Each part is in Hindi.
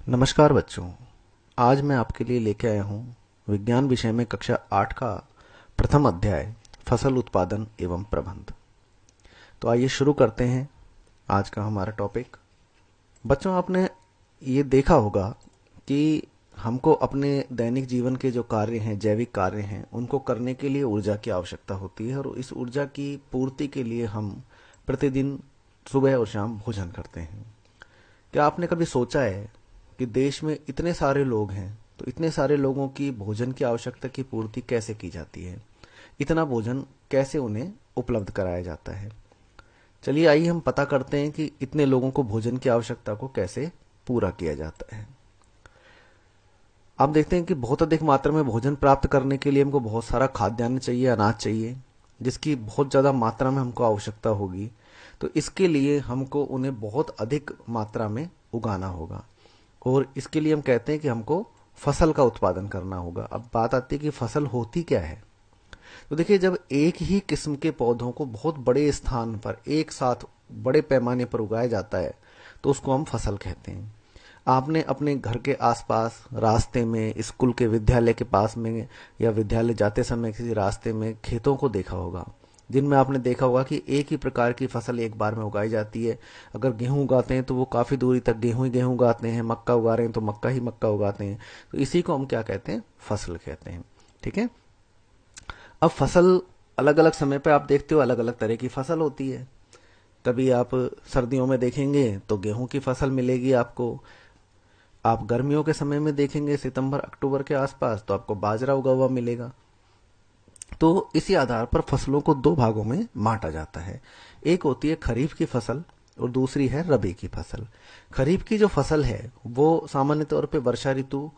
नमस्कार बच्चों। आज मैं आपके लिए लेके आया हूँ विज्ञान विषय में कक्षा 8 का प्रथम अध्याय फसल उत्पादन एवं प्रबंध। तो आइए शुरू करते हैं आज का हमारा टॉपिक। बच्चों, आपने ये देखा होगा कि हमको अपने दैनिक जीवन के जो कार्य हैं, जैविक कार्य हैं, उनको करने के लिए ऊर्जा की आवश्यकता होती है और इस ऊर्जा की पूर्ति के लिए हम प्रतिदिन सुबह और शाम भोजन करते हैं। क्या आपने कभी सोचा है कि देश में इतने सारे लोग हैं, तो इतने सारे लोगों की भोजन की आवश्यकता की पूर्ति कैसे की जाती है? इतना भोजन कैसे उन्हें उपलब्ध कराया जाता है? चलिए आइए हम पता करते हैं कि इतने लोगों को भोजन की आवश्यकता को कैसे पूरा किया जाता है। आप देखते हैं कि बहुत अधिक मात्रा में भोजन प्राप्त करने के लिए हमको बहुत सारा खाद्यान्न चाहिए, अनाज चाहिए, जिसकी बहुत ज्यादा मात्रा में हमको आवश्यकता होगी। तो इसके लिए हमको उन्हें बहुत अधिक मात्रा में उगाना होगा और इसके लिए हम कहते हैं कि हमको फसल का उत्पादन करना होगा। अब बात आती है कि फसल होती क्या है। तो देखिए, जब एक ही किस्म के पौधों को बहुत बड़े स्थान पर एक साथ बड़े पैमाने पर उगाया जाता है तो उसको हम फसल कहते हैं। आपने अपने घर के आसपास, रास्ते में, स्कूल के विद्यालय के पास में या विद्यालय जाते समय किसी रास्ते में खेतों को देखा होगा, जिनमें आपने देखा होगा कि एक ही प्रकार की फसल एक बार में उगाई जाती है। अगर गेहूं उगाते हैं तो वो काफी दूरी तक गेहूं ही गेहूं उगाते हैं, मक्का उगा रहे हैं तो मक्का ही मक्का उगाते हैं। तो इसी को हम क्या कहते हैं? फसल कहते हैं। ठीक है। अब फसल अलग अलग समय पे आप देखते हो अलग अलग तरह की फसल होती है। कभी आप सर्दियों में देखेंगे तो गेहूं की फसल मिलेगी आपको। आप गर्मियों के समय में देखेंगे सितंबर अक्टूबर के आसपास तो आपको बाजरा उगा हुआ मिलेगा। तो इसी आधार पर फसलों को दो भागों में बांटा जाता है। एक होती है खरीफ की फसल और दूसरी है रबी की फसल। खरीफ की जो फसल है वो सामान्य तौर पे वर्षा ऋतु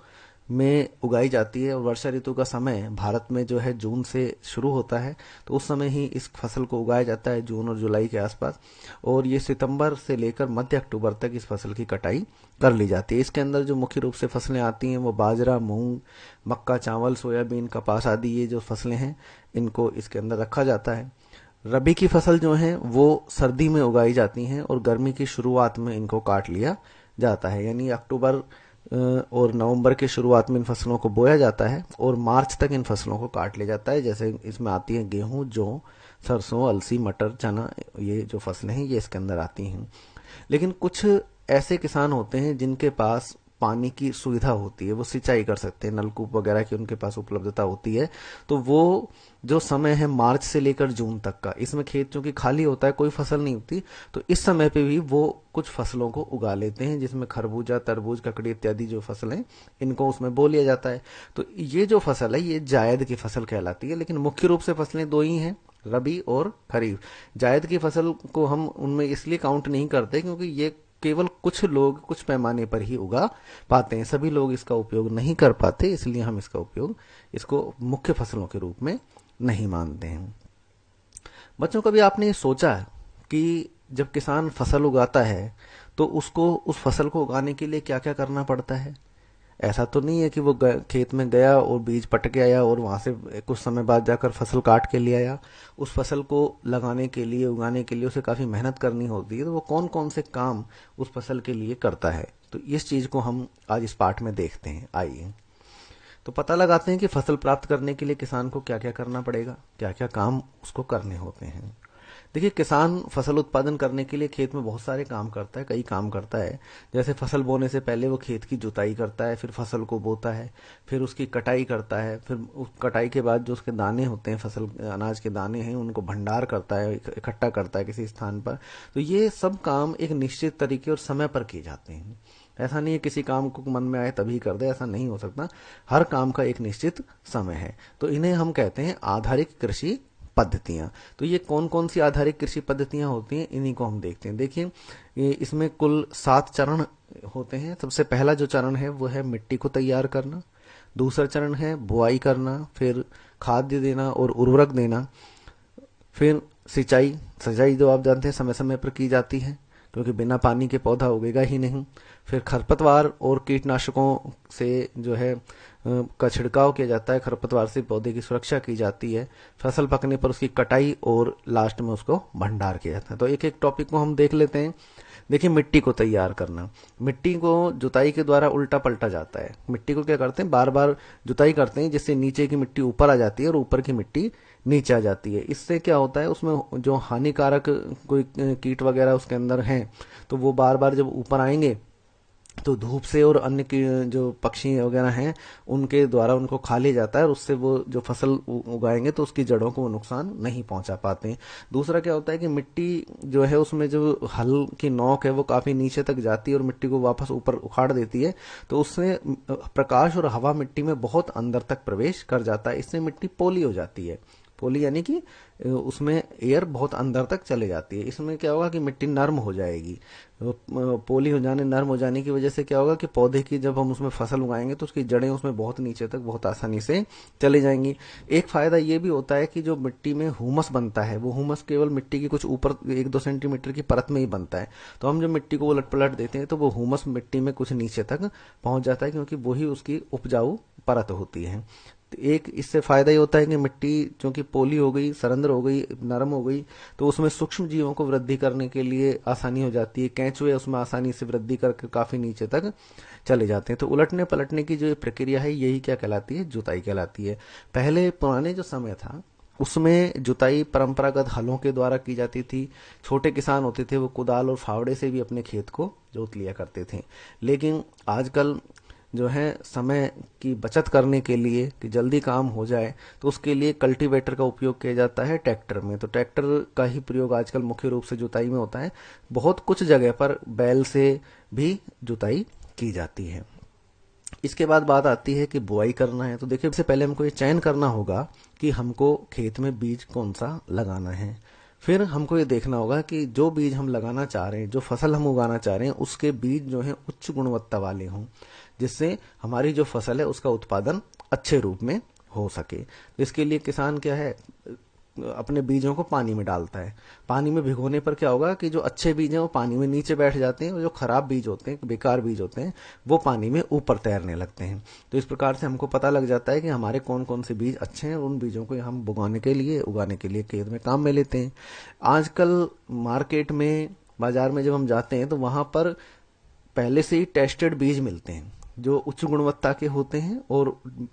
में उगाई जाती है और वर्षा ऋतु का समय भारत में जो है जून से शुरू होता है। तो उस समय ही इस फसल को उगाया जाता है, जून और जुलाई के आसपास, और ये सितंबर से लेकर मध्य अक्टूबर तक इस फसल की कटाई कर ली जाती है। इसके अंदर जो मुख्य रूप से फसलें आती हैं वो बाजरा, मूंग, मक्का, चावल, सोयाबीन, कपास आदि ये जो फसलें हैं इनको इसके अंदर रखा जाता है। रबी की फसल जो है वो सर्दी में उगाई जाती हैं और गर्मी की शुरुआत में इनको काट लिया जाता है। यानी अक्टूबर और नवंबर के शुरुआत में इन फसलों को बोया जाता है और मार्च तक इन फसलों को काट लिया जाता है। जैसे इसमें आती है गेहूं, जौ, सरसों, अलसी, मटर, चना, ये जो फसलें हैं ये इसके अंदर आती हैं। लेकिन कुछ ऐसे किसान होते हैं जिनके पास पानी की सुविधा होती है, वो सिंचाई कर सकते हैं, नलकूप वगैरह की उनके पास उपलब्धता होती है। तो वो जो समय है मार्च से लेकर जून तक का, इसमें खेत चूंकि खाली होता है, कोई फसल नहीं होती, तो इस समय पे भी वो कुछ फसलों को उगा लेते हैं, जिसमें खरबूजा, तरबूज, ककड़ी इत्यादि जो फसलें, इनको उसमें बो लिया जाता है। तो ये जो फसल है ये जायद की फसल कहलाती है। लेकिन मुख्य रूप से फसलें दो ही हैं, रबी और खरीफ। जायद की फसल को हम उनमें इसलिए काउंट नहीं करते क्योंकि ये केवल कुछ लोग कुछ पैमाने पर ही उगा पाते हैं, सभी लोग इसका उपयोग नहीं कर पाते, इसलिए हम इसका उपयोग इसको मुख्य फसलों के रूप में नहीं मानते हैं। बच्चों, कभी आपने ये सोचा कि जब किसान फसल उगाता है तो उसको उस फसल को उगाने के लिए क्या क्या करना पड़ता है? ऐसा तो नहीं है कि वो खेत में गया और बीज पट के आया और वहां से कुछ समय बाद जाकर फसल काट के ले आया। उस फसल को लगाने के लिए, उगाने के लिए उसे काफी मेहनत करनी होती है। तो वो कौन कौन से काम उस फसल के लिए करता है, तो इस चीज को हम आज इस पाठ में देखते हैं। आइए तो पता लगाते हैं कि फसल प्राप्त करने के लिए किसान को क्या क्या करना पड़ेगा, क्या क्या काम उसको करने होते हैं। देखिए, किसान फसल उत्पादन करने के लिए खेत में बहुत सारे काम करता है, कई काम करता है। जैसे फसल बोने से पहले वो खेत की जुताई करता है, फिर फसल को बोता है, फिर उसकी कटाई करता है, फिर उस कटाई के बाद जो उसके दाने होते हैं, फसल अनाज के दाने हैं, उनको भंडार करता है, इकट्ठा करता है किसी स्थान पर। तो ये सब काम एक निश्चित तरीके और समय पर किए जाते हैं। ऐसा नहीं है किसी काम को मन में आए तभी कर दे, ऐसा नहीं हो सकता। हर काम का एक निश्चित समय है। तो इन्हें हम कहते हैं आधारिक कृषि पद्धतियां। तो ये कौन कौन सी आधारिक कृषि पद्धतियां होती हैं, इन्हीं को हम देखते हैं। देखिए, इसमें कुल 7 चरण होते हैं। सबसे पहला जो चरण है वो है मिट्टी को तैयार करना। दूसरा चरण है बुआई करना, फिर खाद्य देना और उर्वरक देना, फिर सिंचाई जो आप जानते हैं समय समय पर की जाती है। क्योंकि बिना पानी के पौधा उगेगा ही नहीं। फिर खरपतवार और कीटनाशकों से जो है का छिड़काव किया जाता है, खरपतवार से पौधे की सुरक्षा की जाती है। फसल पकने पर उसकी कटाई और लास्ट में उसको भंडार किया जाता है। तो एक एक टॉपिक को हम देख लेते हैं। देखिए, मिट्टी को तैयार करना। मिट्टी को जुताई के द्वारा उल्टा पलटा जाता है। मिट्टी को क्या करते हैं, बार बार जुताई करते हैं, जिससे नीचे की मिट्टी ऊपर आ जाती है और ऊपर की मिट्टी नीचे आ जाती है। इससे क्या होता है, उसमें जो हानिकारक कोई कीट वगैरह उसके अंदर हैं, तो वो बार बार जब ऊपर आएंगे तो धूप से और अन्य की जो पक्षी वगैरह हैं उनके द्वारा उनको खा लिया जाता है, और उससे वो जो फसल उगाएंगे तो उसकी जड़ों को वो नुकसान नहीं पहुंचा पाते हैं। दूसरा क्या होता है कि मिट्टी जो है उसमें जो हल की नोक है वो काफी नीचे तक जाती है और मिट्टी को वापस ऊपर उखाड़ देती है, तो उससे प्रकाश और हवा मिट्टी में बहुत अंदर तक प्रवेश कर जाता है। इससे मिट्टी पोली हो जाती है। पोली यानी कि उसमें एयर बहुत अंदर तक चले जाती है। इसमें क्या होगा कि मिट्टी नर्म हो जाएगी। पोली हो जाने, नर्म हो जाने की वजह से क्या होगा कि पौधे की जब हम उसमें फसल उगाएंगे तो उसकी जड़ें उसमें बहुत नीचे तक बहुत आसानी से चले जाएंगी। एक फायदा ये भी होता है कि जो मिट्टी में हुमस बनता है, वो हुमस केवल मिट्टी की कुछ ऊपर 1-2 सेंटीमीटर की परत में ही बनता है। तो हम जब मिट्टी को उलट पलट देते हैं तो वो हुमस मिट्टी में कुछ नीचे तक पहुंच जाता है, क्योंकि वही उसकी उपजाऊ परत होती है। एक इससे फायदा ये होता है कि मिट्टी चूंकि पोली हो गई, सरंद्र हो गई, नरम हो गई, तो उसमें सूक्ष्म जीवों को वृद्धि करने के लिए आसानी हो जाती है। केंचुए उसमें आसानी से वृद्धि करके काफी नीचे तक चले जाते हैं। तो उलटने पलटने की जो प्रक्रिया है यही क्या कहलाती है, जुताई कहलाती है। पहले पुराने जो समय था उसमें जुताई परंपरागत हलों के द्वारा की जाती थी। छोटे किसान होते थे वो कुदाल और फावड़े से भी अपने खेत को जोत लिया करते थे। लेकिन आजकल जो है समय की बचत करने के लिए कि जल्दी काम हो जाए, तो उसके लिए कल्टीवेटर का उपयोग किया जाता है ट्रैक्टर में। तो ट्रैक्टर का ही प्रयोग आजकल मुख्य रूप से जुताई में होता है। बहुत कुछ जगह पर बैल से भी जुताई की जाती है। इसके बाद बात आती है कि बुआई करना है। तो देखिए, इससे पहले हमको ये चयन करना होगा कि हमको खेत में बीज कौन सा लगाना है। फिर हमको ये देखना होगा कि जो बीज हम लगाना चाह रहे हैं, जो फसल हम उगाना चाह रहे हैं, उसके बीज जो है उच्च गुणवत्ता वाले हों, जिससे हमारी जो फसल है उसका उत्पादन अच्छे रूप में हो सके। तो इसके लिए किसान क्या है, अपने बीजों को पानी में डालता है। पानी में भिगोने पर क्या होगा कि जो अच्छे बीज हैं वो पानी में नीचे बैठ जाते हैं, और जो खराब बीज होते हैं, बेकार बीज होते हैं, वो पानी में ऊपर तैरने लगते हैं। तो इस प्रकार से हमको पता लग जाता है कि हमारे कौन कौन से बीज अच्छे हैं, उन बीजों को हम उगाने के लिए खेत में काम में लेते हैं। आजकल मार्केट में, बाजार में जब हम जाते हैं तो वहां पर पहले से ही टेस्टेड बीज मिलते हैं जो उच्च गुणवत्ता के होते हैं और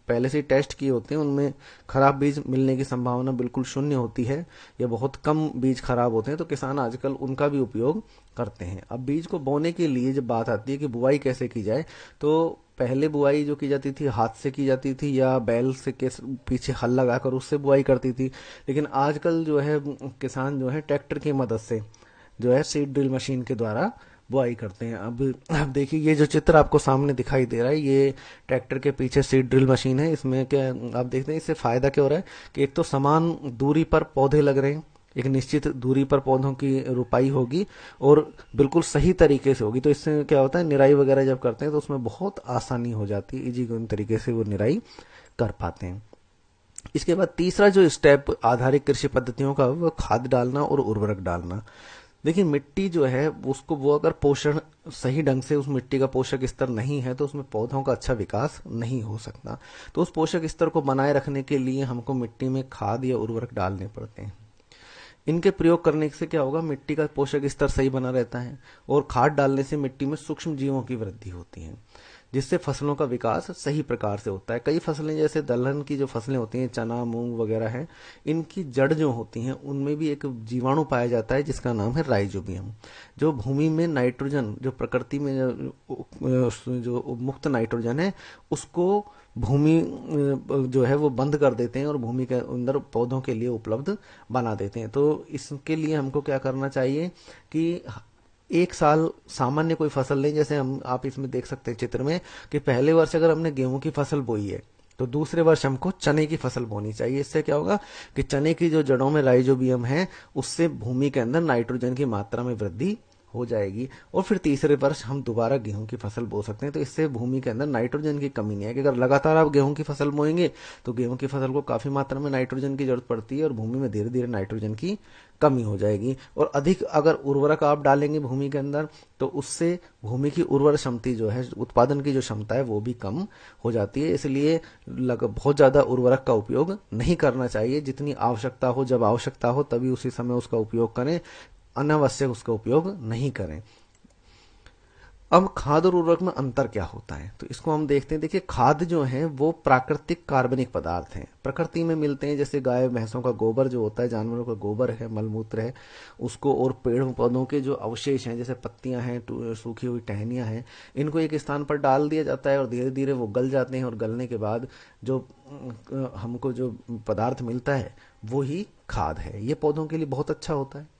पहले से टेस्ट किए होते हैं। उनमें खराब बीज मिलने की संभावना बिल्कुल शून्य होती है, या बहुत कम बीज खराब होते हैं। तो किसान आजकल उनका भी उपयोग करते हैं। अब बीज को बोने के लिए जब बात आती है कि बुआई कैसे की जाए, तो पहले बुआई जो की जाती थी हाथ से की जाती थी या बैल से के पीछे हल लगाकर उससे बुआई करती थी। लेकिन आजकल जो है किसान जो है ट्रैक्टर की मदद से जो है सीड ड्रिल मशीन के द्वारा बुआई करते हैं। अब देखिए, ये जो चित्र आपको सामने दिखाई दे रहा है, ये ट्रैक्टर के पीछे सीड ड्रिल मशीन है। इसमें क्या आप देखते हैं, इससे फायदा क्या हो रहा है कि एक तो समान दूरी पर पौधे लग रहे हैं, एक निश्चित दूरी पर पौधों की रुपाई होगी और बिल्कुल सही तरीके से होगी। तो इससे क्या होता है, निराई वगैरह जब करते हैं तो उसमें बहुत आसानी हो जाती है, इजी तरीके से वो निराई कर पाते हैं। इसके बाद तीसरा जो स्टेप आधारित कृषि पद्धतियों का, वो खाद डालना और उर्वरक डालना। देखिए, मिट्टी जो है उसको, वो अगर पोषण सही ढंग से उस मिट्टी का पोषक स्तर नहीं है तो उसमें पौधों का अच्छा विकास नहीं हो सकता। तो उस पोषक स्तर को बनाए रखने के लिए हमको मिट्टी में खाद या उर्वरक डालने पड़ते हैं। इनके प्रयोग करने से क्या होगा, मिट्टी का पोषक स्तर सही बना रहता है, और खाद डालने से मिट्टी में सूक्ष्म जीवों की वृद्धि होती है, जिससे फसलों का विकास सही प्रकार से होता है। कई फसलें, जैसे दलहन की जो फसलें होती हैं, चना, मूंग वगैरह हैं, इनकी जड़ जो होती हैं उनमें भी एक जीवाणु पाया जाता है जिसका नाम है राइजोबियम, जो भूमि में नाइट्रोजन, जो प्रकृति में जो मुक्त नाइट्रोजन है, उसको भूमि जो है वो बंद कर देते हैं और भूमि के अंदर पौधों के लिए उपलब्ध बना देते हैं। तो इसके लिए हमको क्या करना चाहिए कि एक साल सामान्य कोई फसल लें, जैसे आप इसमें देख सकते हैं चित्र में कि पहले वर्ष अगर हमने गेहूं की फसल बोई है तो दूसरे वर्ष हमको चने की फसल बोनी चाहिए। इससे क्या होगा कि चने की जो जड़ों में राइजोबियम है उससे भूमि के अंदर नाइट्रोजन की मात्रा में वृद्धि हो जाएगी और फिर तीसरे वर्ष हम दोबारा गेहूं की फसल बो सकते हैं। तो इससे भूमि के अंदर नाइट्रोजन की कमी नहीं है कि अगर लगातार आप गेहूं की फसल बोएंगे तो गेहूं की फसल को काफी मात्रा में नाइट्रोजन की जरूरत पड़ती है और भूमि में धीरे धीरे नाइट्रोजन की कमी हो जाएगी। और अधिक अगर उर्वरक आप डालेंगे भूमि के अंदर तो उससे भूमि की उर्वर क्षमता जो है, उत्पादन की जो क्षमता है वो भी कम हो जाती है। इसलिए बहुत ज्यादा उर्वरक का उपयोग नहीं करना चाहिए। जितनी आवश्यकता हो, जब आवश्यकता हो तभी उसी समय उसका उपयोग करें, अनावश्यक उसका उपयोग नहीं करें। अब खाद और उर्वरक में अंतर क्या होता है तो इसको हम देखते हैं। देखिए, खाद जो है वो प्राकृतिक कार्बनिक पदार्थ हैं, प्रकृति में मिलते हैं। जैसे गाय भैंसों का गोबर जो होता है, जानवरों का गोबर है, मलमूत्र है उसको, और पेड़ पौधों के जो अवशेष हैं जैसे पत्तियां हैं, सूखी हुई टहनियां हैं, इनको एक स्थान पर डाल दिया जाता है और धीरे धीरे वो गल जाते हैं और गलने के बाद जो हमको जो पदार्थ मिलता है वो ही खाद है। ये पौधों के लिए बहुत अच्छा होता है।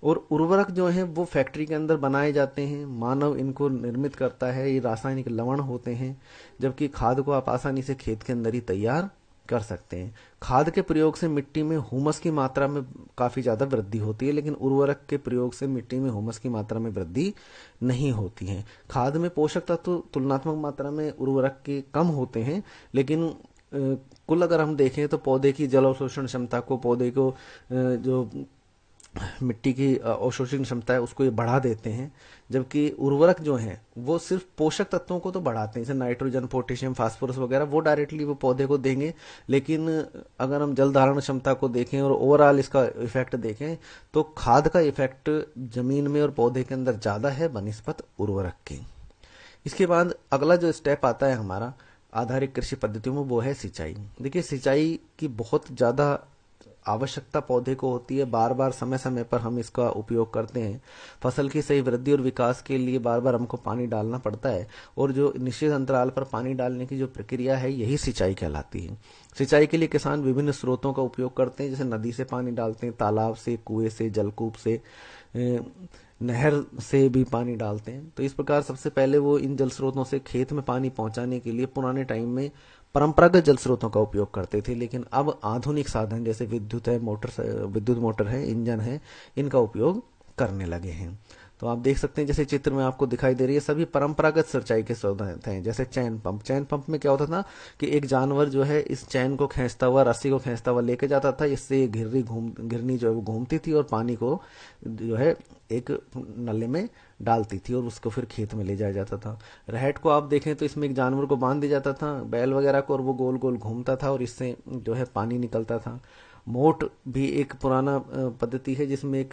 और उर्वरक जो है वो फैक्ट्री के अंदर बनाए जाते हैं, मानव इनको निर्मित करता है, ये रासायनिक लवण होते हैं। जबकि खाद को आप आसानी से खेत के अंदर ही तैयार कर सकते हैं। खाद के प्रयोग से मिट्टी में हुमस की मात्रा में काफी ज्यादा वृद्धि होती है, लेकिन उर्वरक के प्रयोग से मिट्टी में हुमस की मात्रा में वृद्धि नहीं होती है। खाद में पोषक तत्व तुलनात्मक मात्रा में उर्वरक के कम होते हैं, लेकिन कुल अगर हम देखें तो पौधे की जल अवशोषण क्षमता को, पौधे को जो मिट्टी की अवशोषण क्षमता है उसको ये बढ़ा देते हैं। जबकि उर्वरक जो है वो सिर्फ पोषक तत्वों को तो बढ़ाते हैं, जैसे नाइट्रोजन, पोटेशियम, फास्फोरस वगैरह, वो डायरेक्टली वो पौधे को देंगे। लेकिन अगर हम जल धारण क्षमता को देखें और ओवरऑल इसका इफेक्ट देखें तो खाद का इफेक्ट जमीन में और पौधे के अंदर ज्यादा है बनिस्पत उर्वरक की। इसके बाद अगला जो स्टेप आता है हमारा आधारित कृषि पद्धतियों में, वो है सिंचाई। देखिए, सिंचाई की बहुत ज्यादा आवश्यकता पौधे को होती है। बार बार समय समय पर हम इसका उपयोग करते हैं। फसल की सही वृद्धि और विकास के लिए बार बार हमको पानी डालना पड़ता है और जो निश्चित अंतराल पर पानी डालने की जो प्रक्रिया है यही सिंचाई कहलाती है। सिंचाई के लिए किसान विभिन्न स्रोतों का उपयोग करते हैं, जैसे नदी से पानी डालते हैं, तालाब से, कुएं से, जलकूप से, नहर से भी पानी डालते हैं। तो इस प्रकार सबसे पहले वो इन जल स्रोतों से खेत में पानी पहुंचाने के लिए पुराने टाइम में परंपरागत जल स्रोतों का उपयोग करते थे, लेकिन अब आधुनिक साधन जैसे विद्युत है, विद्युत मोटर है, इंजन है, इनका उपयोग करने लगे हैं। तो आप देख सकते हैं जैसे चित्र में आपको दिखाई दे रही है, सभी परंपरागत सिंचाई के साधन हैं। जैसे चैन पंप, चैन पंप में क्या होता था कि एक जानवर जो है इस चैन को खींचता हुआ, रस्सी को खींचता हुआ लेके जाता था, इससे घिरनी जो है वो घूमती थी और पानी को जो है एक नले में डालती थी और उसको फिर खेत में ले जाया जाता था। रहट को आप देखें तो इसमें एक जानवर को बांध दिया जाता था, बैल वगैरह को, और वो गोल गोल घूमता था और इससे जो है पानी निकलता था। मोट भी एक पुराना पद्धति है जिसमें एक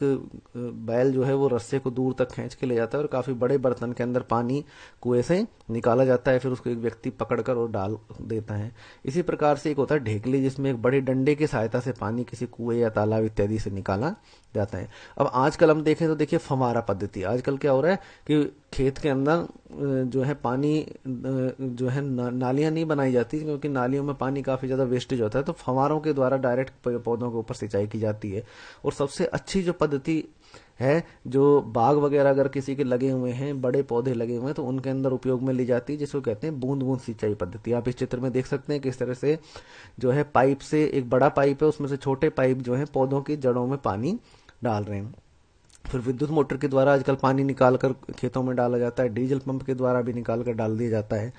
बैल जो है वो रस्से को दूर तक खींच के ले जाता है और काफी बड़े बर्तन के अंदर पानी कुएं से निकाला जाता है, फिर उसको एक व्यक्ति पकड़कर और डाल देता है। इसी प्रकार से एक होता है ढेकली, जिसमें एक बड़े डंडे की सहायता से पानी किसी कुएं या तालाब इत्यादि से निकाला जाता है। अब आजकल हम देखें तो देखिए फव्वारा पद्धति। आजकल क्या हो रहा है कि खेत के अंदर जो है पानी जो है नालियां नहीं बनाई जाती, क्योंकि नालियों में पानी काफी ज्यादा वेस्टेज होता है, तो फव्वारों के द्वारा डायरेक्ट पौधों के ऊपर सिंचाई की जाती है। और सबसे अच्छी जो पद्धति है, जो बाग वगैरह अगर किसी के लगे हुए हैं, बड़े पौधे लगे हुए हैं, तो उनके अंदर उपयोग में ली जाती है, जिसको कहते हैं बूंद बूंद सिंचाई पद्धति। आप इस चित्र में देख सकते हैं किस तरह से जो है पाइप से, एक बड़ा पाइप है उसमें से छोटे पाइप जो है पौधों की जड़ों में पानी डाल रहे हैं। फिर विद्युत मोटर के द्वारा आजकल पानी निकालकर खेतों में डाला जाता है, डीजल पंप के द्वारा भी निकाल कर डाल दिया जाता है।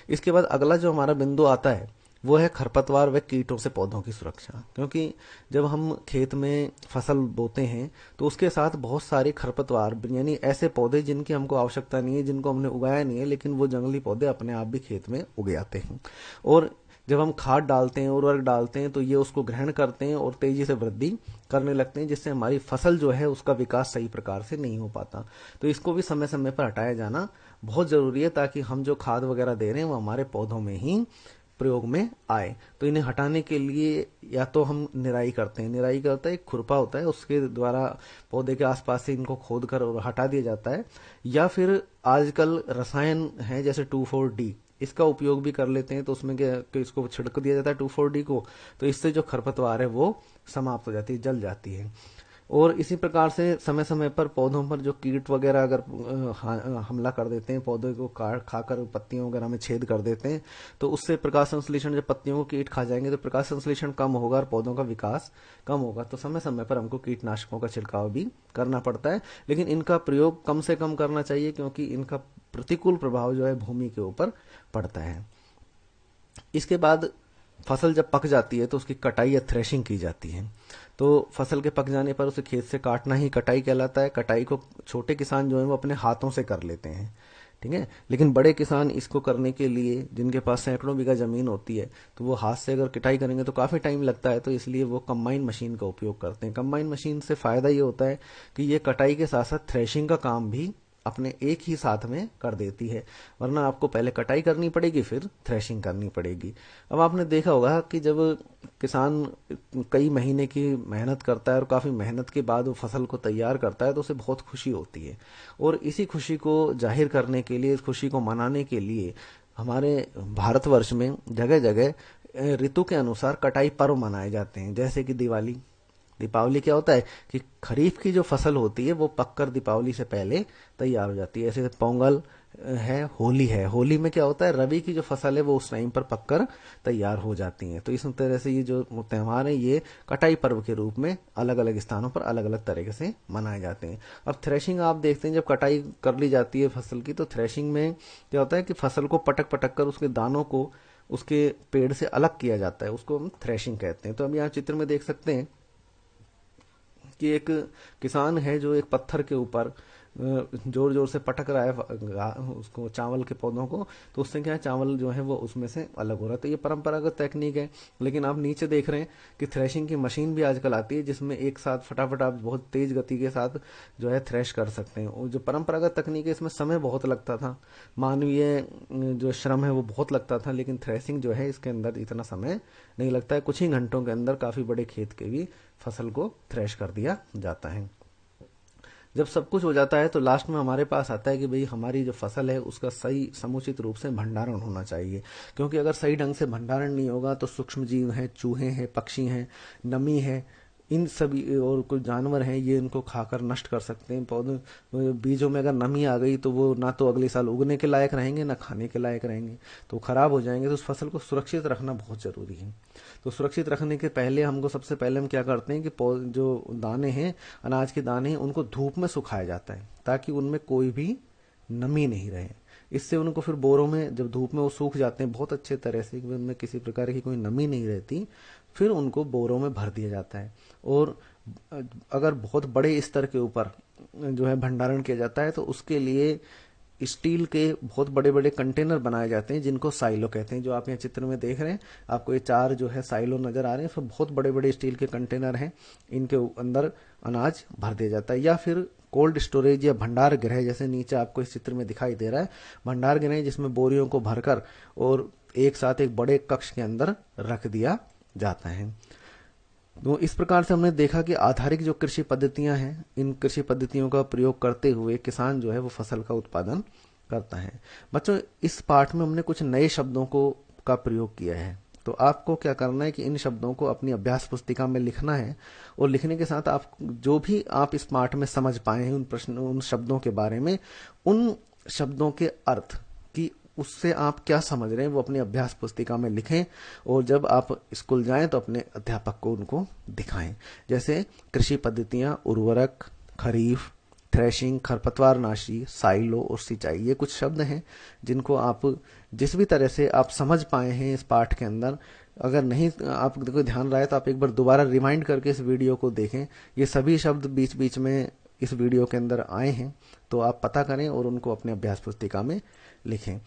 इसके बाद अगला जो हमारा बिंदु आता है वो है खरपतवार व कीटों से पौधों की सुरक्षा। क्योंकि जब हम खेत में फसल बोते हैं तो उसके साथ बहुत सारे खरपतवार, यानी ऐसे पौधे जिनकी हमको आवश्यकता नहीं है, जिनको हमने उगाया नहीं है, लेकिन वो जंगली पौधे अपने आप भी खेत में उग आते हैं। और जब हम खाद डालते हैं, उर्वरक डालते हैं, तो ये उसको ग्रहण करते हैं और तेजी से वृद्धि करने लगते हैं, जिससे हमारी फसल जो है उसका विकास सही प्रकार से नहीं हो पाता। तो इसको भी समय समय पर हटाया जाना बहुत जरूरी है, ताकि हम जो खाद वगैरह दे रहे हैं वो हमारे पौधों में ही प्रयोग में आए। तो इन्हें हटाने के लिए या तो हम निराई करते हैं, निराई का होता है एक खुरपा होता है, उसके द्वारा पौधे के आसपास से इनको खोद कर और हटा दिया जाता है, या फिर आजकल रसायन है जैसे 2,4-D, इसका उपयोग भी कर लेते हैं। तो उसमें क्या इसको छिड़क दिया जाता है 2,4-D को, तो इससे जो खरपतवार है वो समाप्त हो जाती है, जल जाती है। और इसी प्रकार से समय समय पर पौधों पर जो कीट वगैरह अगर हमला कर देते हैं, पौधे को काट खाकर पत्तियों वगैरह में छेद कर देते हैं, तो उससे प्रकाश संश्लेषण, जब पत्तियों को कीट खा जाएंगे तो प्रकाश संश्लेषण कम होगा और पौधों का विकास कम होगा। तो समय समय पर हमको कीटनाशकों का छिड़काव भी करना पड़ता है, लेकिन इनका प्रयोग कम से कम करना चाहिए क्योंकि इनका प्रतिकूल प्रभाव जो है भूमि के ऊपर पड़ता है। इसके बाद फसल जब पक जाती है तो उसकी कटाई या थ्रेशिंग की जाती है। तो फसल के पक जाने पर उसे खेत से काटना ही कटाई कहलाता है। कटाई को छोटे किसान जो है वो अपने हाथों से कर लेते हैं, ठीक है, लेकिन बड़े किसान इसको करने के लिए, जिनके पास सैकड़ों बीघा जमीन होती है, तो वो हाथ से अगर कटाई करेंगे तो काफी टाइम लगता है, तो इसलिए वो कंबाइन मशीन का उपयोग करते हैं। कंबाइन मशीन से फायदा ये होता है कि ये कटाई के साथ साथ थ्रेशिंग का काम भी अपने एक ही साथ में कर देती है, वरना आपको पहले कटाई करनी पड़ेगी फिर थ्रेशिंग करनी पड़ेगी। अब आपने देखा होगा कि जब किसान कई महीने की मेहनत करता है और काफी मेहनत के बाद वो फसल को तैयार करता है तो उसे बहुत खुशी होती है, और इसी खुशी को जाहिर करने के लिए, इस खुशी को मनाने के लिए हमारे भारतवर्ष में जगह जगह ऋतु के अनुसार कटाई पर्व मनाए जाते हैं। जैसे कि दिवाली, दीपावली क्या होता है कि खरीफ की जो फसल होती है वो पककर दीपावली से पहले तैयार हो जाती है। ऐसे पोंगल है, होली है, होली में क्या होता है, रबी की जो फसल है वो उस टाइम पर पककर तैयार हो जाती है। तो इस तरह से ये जो त्योहार है ये कटाई पर्व के रूप में अलग अलग स्थानों पर अलग अलग तरीके से मनाए जाते हैं। अब थ्रेशिंग आप देखते हैं, जब कटाई कर ली जाती है फसल की तो थ्रेशिंग में क्या होता है कि फसल को पटक पटक कर उसके दानों को उसके पेड़ से अलग किया जाता है, उसको हम थ्रेशिंग कहते हैं। तो अब यहाँ चित्र में देख सकते हैं कि एक किसान है जो एक पत्थर के ऊपर जोर जोर से पटक रहा है उसको, चावल के पौधों को, तो उससे क्या है, चावल जो है वो उसमें से अलग हो रहा है। तो ये परंपरागत तकनीक है। लेकिन आप नीचे देख रहे हैं कि थ्रेशिंग की मशीन भी आजकल आती है जिसमें एक साथ फटाफट आप बहुत तेज गति के साथ जो है थ्रेश कर सकते हैं। और जो परंपरागत तकनीक है इसमें समय बहुत लगता था, मानवीय जो श्रम है वो बहुत लगता था, लेकिन थ्रेशिंग जो है इसके अंदर इतना समय नहीं लगता है। कुछ ही घंटों के अंदर काफी बड़े खेत के भी फसल को थ्रेश कर दिया जाता है। जब सब कुछ हो जाता है तो लास्ट में हमारे पास आता है कि भाई हमारी जो फसल है उसका सही समुचित रूप से भंडारण होना चाहिए, क्योंकि अगर सही ढंग से भंडारण नहीं होगा तो सूक्ष्म जीव हैं, चूहे हैं, पक्षी हैं, नमी है, इन सभी और कुछ जानवर हैं, ये इनको खाकर नष्ट कर सकते हैं। पौधे बीजों में अगर नमी आ गई तो वो ना तो अगले साल उगने के लायक रहेंगे ना खाने के लायक रहेंगे, तो खराब हो जाएंगे। तो उस फसल को सुरक्षित रखना बहुत जरूरी है। तो सुरक्षित रखने के पहले हमको सबसे पहले हम क्या करते हैं कि जो दाने हैं, अनाज के दाने हैं, उनको धूप में सुखाया जाता है ताकि उनमें कोई भी नमी नहीं रहे। इससे उनको फिर बोरों में, जब धूप में वो सूख जाते हैं बहुत अच्छे तरह से, उनमें किसी प्रकार की कोई नमी नहीं रहती, फिर उनको बोरों में भर दिया जाता है। और अगर बहुत बड़े स्तर के ऊपर जो है भंडारण किया जाता है तो उसके लिए स्टील के बहुत बड़े बड़े कंटेनर बनाए जाते हैं जिनको साइलो कहते हैं। जो आप यहाँ चित्र में देख रहे हैं, आपको ये 4 जो है साइलो नजर आ रहे हैं, फिर बहुत बड़े बड़े स्टील के कंटेनर हैं, इनके अंदर अनाज भर दिया जाता है। या फिर कोल्ड स्टोरेज या भंडार गृह, जैसे नीचे आपको इस चित्र में दिखाई दे रहा है, भंडार गृह जिसमें बोरियों को भरकर और एक साथ एक बड़े कक्ष के अंदर रख दिया जाता है। तो इस प्रकार से हमने देखा कि आधारिक जो कृषि पद्धतियां हैं, इन कृषि पद्धतियों का प्रयोग करते हुए किसान जो है वो फसल का उत्पादन करता है। बच्चों, इस पाठ में हमने कुछ नए शब्दों का प्रयोग किया है, तो आपको क्या करना है कि इन शब्दों को अपनी अभ्यास पुस्तिका में लिखना है, और लिखने के साथ आप जो भी आप इस पाठ में समझ पाए हैं उन शब्दों के बारे में, उन शब्दों के अर्थ की उससे आप क्या समझ रहे हैं वो अपनी अभ्यास पुस्तिका में लिखें, और जब आप स्कूल जाएं तो अपने अध्यापक को उनको दिखाएं। जैसे कृषि पद्धतियां, उर्वरक, खरीफ, थ्रेशिंग, खरपतवारनाशी, साइलो और सिंचाई, ये कुछ शब्द हैं जिनको आप जिस भी तरह से आप समझ पाए हैं इस पाठ के अंदर, अगर नहीं आपको ध्यान रहा है तो आप एक बार दोबारा रिमाइंड करके इस वीडियो को देखें। ये सभी शब्द बीच बीच में इस वीडियो के अंदर आए हैं, तो आप पता करें और उनको अपने अभ्यास पुस्तिका में लिखें।